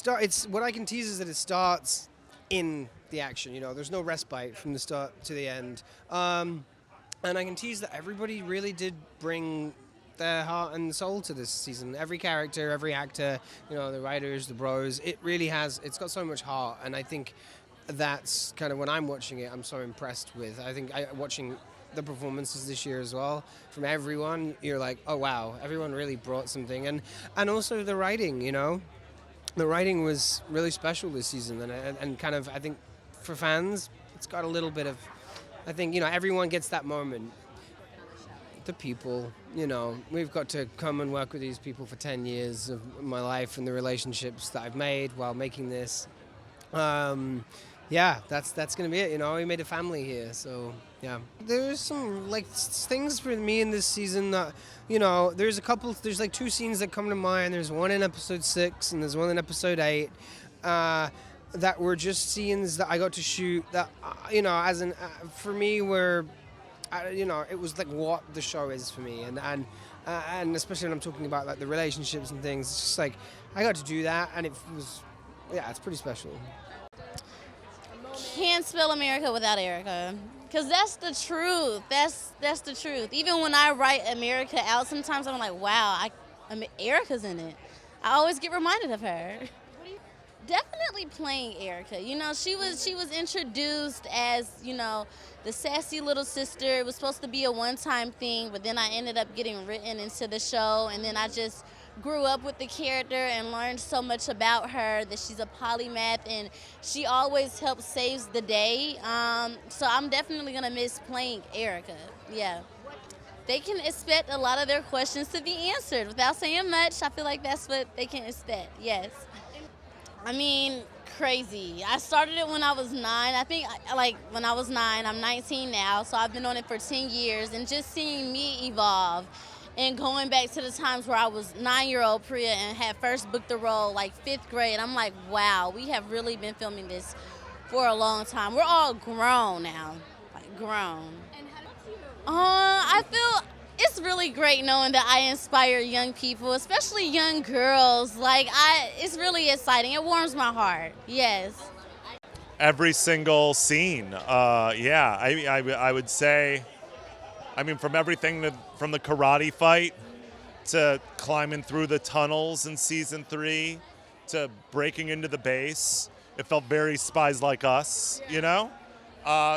It's what I can tease is that it starts in the action. There's no respite from the start to the end. And I can tease that everybody really did bring their heart and soul to this season. Every character, every actor, the writers, the bros, it's got so much heart. And I think that's kind of when I'm watching it, I'm so impressed with. I think watching the performances this year as well from everyone, you're like, oh wow, everyone really brought something. And also the writing, the writing was really special this season. And kind of, I think for fans, it's got a little bit of, I think, everyone gets that moment. The people, we've got to come and work with these people for 10 years of my life and the relationships that I've made while making this. That's going to be it, we made a family here, so yeah. There's some things for me in this season that, there's like 2 scenes that come to mind. There's one in episode 6 and there's one in episode 8 that were just scenes that I got to shoot that, for me were, it was like what the show is for me, and especially when I'm talking about like the relationships and things, it's just like I got to do that, and it was, it's pretty special. Can't spell America without Erica, because that's the truth. That's the truth. Even when I write America out, sometimes I'm like, wow, Erica's in it. I always get reminded of her. Definitely playing Erica. She was introduced as, the sassy little sister. It was supposed to be a one-time thing, but then I ended up getting written into the show, and then I just grew up with the character and learned so much about her, that she's a polymath and she always helps saves the day. So I'm definitely going to miss playing Erica. Yeah. They can expect a lot of their questions to be answered without saying much. I feel like that's what they can expect, yes. I mean, crazy. I started it when I was 9. I think, when I was 9, I'm 19 now, so I've been on it for 10 years, and just seeing me evolve and going back to the times where I was 9-year-old Priah and had first booked the role, 5th grade, I'm like, wow, we have really been filming this for a long time. We're all grown now, grown. And I feel it's really great knowing that I inspire young people, especially young girls. It's really exciting. It warms my heart. Yes. Every single scene. I would say, from everything from the karate fight to climbing through the tunnels in season 3 to breaking into the base, it felt very Spies Like Us,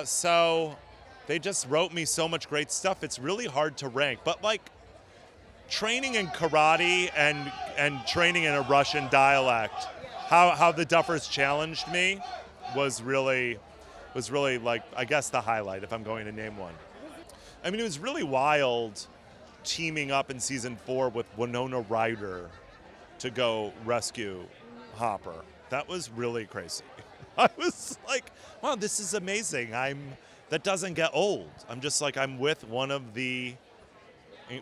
So they just wrote me so much great stuff. It's really hard to rank, but training in karate and training in a Russian dialect, how the Duffers challenged me was really I guess the highlight if I'm going to name one. It was really wild teaming up in season 4 with Winona Ryder to go rescue Hopper. That was really crazy. I was like, wow, this is amazing. That doesn't get old. I'm with one of the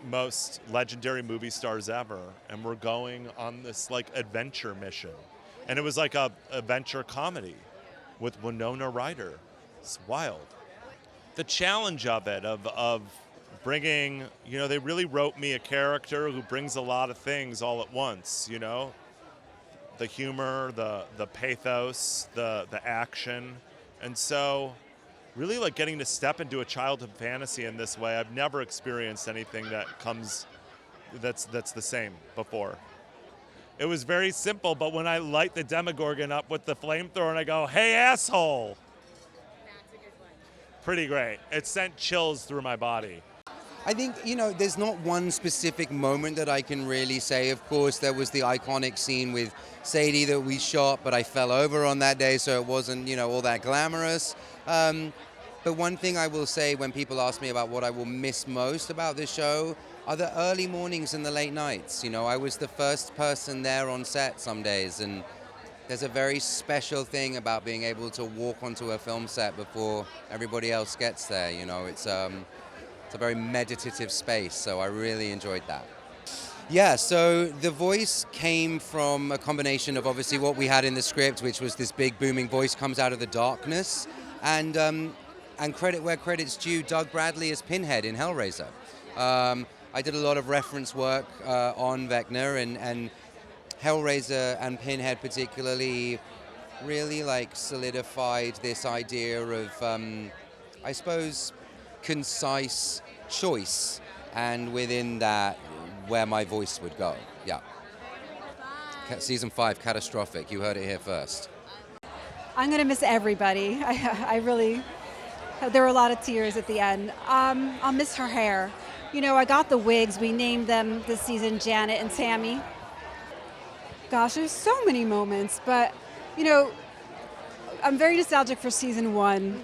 most legendary movie stars ever, and we're going on this adventure mission. And it was like a adventure comedy with Winona Ryder. It's wild. The challenge of it, of bringing, they really wrote me a character who brings a lot of things all at once, the humor, the pathos, the action. And so really getting to step into a childhood fantasy in this way, I've never experienced anything that's the same before. It was very simple, but when I light the Demogorgon up with the flamethrower and I go, hey, asshole. That's a good one. Pretty great. It sent chills through my body. I think, there's not one specific moment that I can really say. Of course, there was the iconic scene with Sadie that we shot, but I fell over on that day, so it wasn't, all that glamorous. But one thing I will say when people ask me about what I will miss most about this show are the early mornings and the late nights. I was the first person there on set some days, and there's a very special thing about being able to walk onto a film set before everybody else gets there. It's a very meditative space, so I really enjoyed that. Yeah, so the voice came from a combination of obviously what we had in the script, which was this big booming voice comes out of the darkness, and credit where credit's due, Doug Bradley as Pinhead in Hellraiser. I did a lot of reference work on Vecna, and Hellraiser and Pinhead particularly really like solidified this idea of, I suppose, concise choice, and within that, where my voice would go. Yeah. Season 5, catastrophic. You heard it here first. I'm going to miss everybody. I really, there were a lot of tears at the end. I'll miss her hair. You know, I got the wigs. We named them this season Janet and Tammy. Gosh, there's so many moments, but, you know, I'm very nostalgic for season 1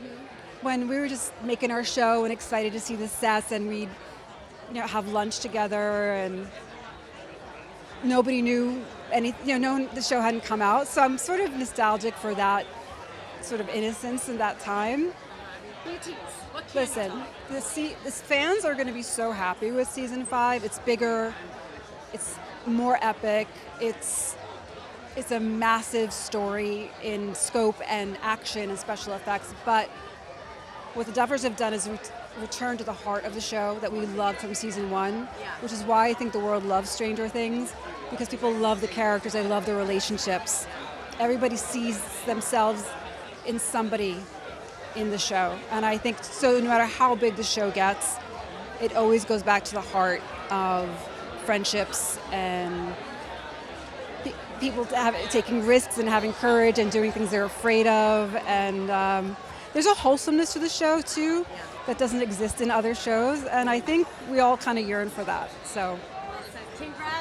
when we were just making our show and excited to see the sets, and we'd, you know, have lunch together, and nobody knew the show hadn't come out. So I'm sort of nostalgic for that sort of innocence in that time. Listen, the fans are going to be so happy with season 5. It's bigger, it's more epic, it's a massive story in scope and action and special effects. But what the Duffers have done is return to the heart of the show that we loved from season 1, which is why I think the world loves Stranger Things, because people love the characters, they love the relationships. Everybody sees themselves in somebody in the show. And I think, so no matter how big the show gets, it always goes back to the heart of friendships and people taking risks and having courage and doing things they're afraid of. And there's a wholesomeness to the show, too, that doesn't exist in other shows. And I think we all kind of yearn for that. So, Congrats.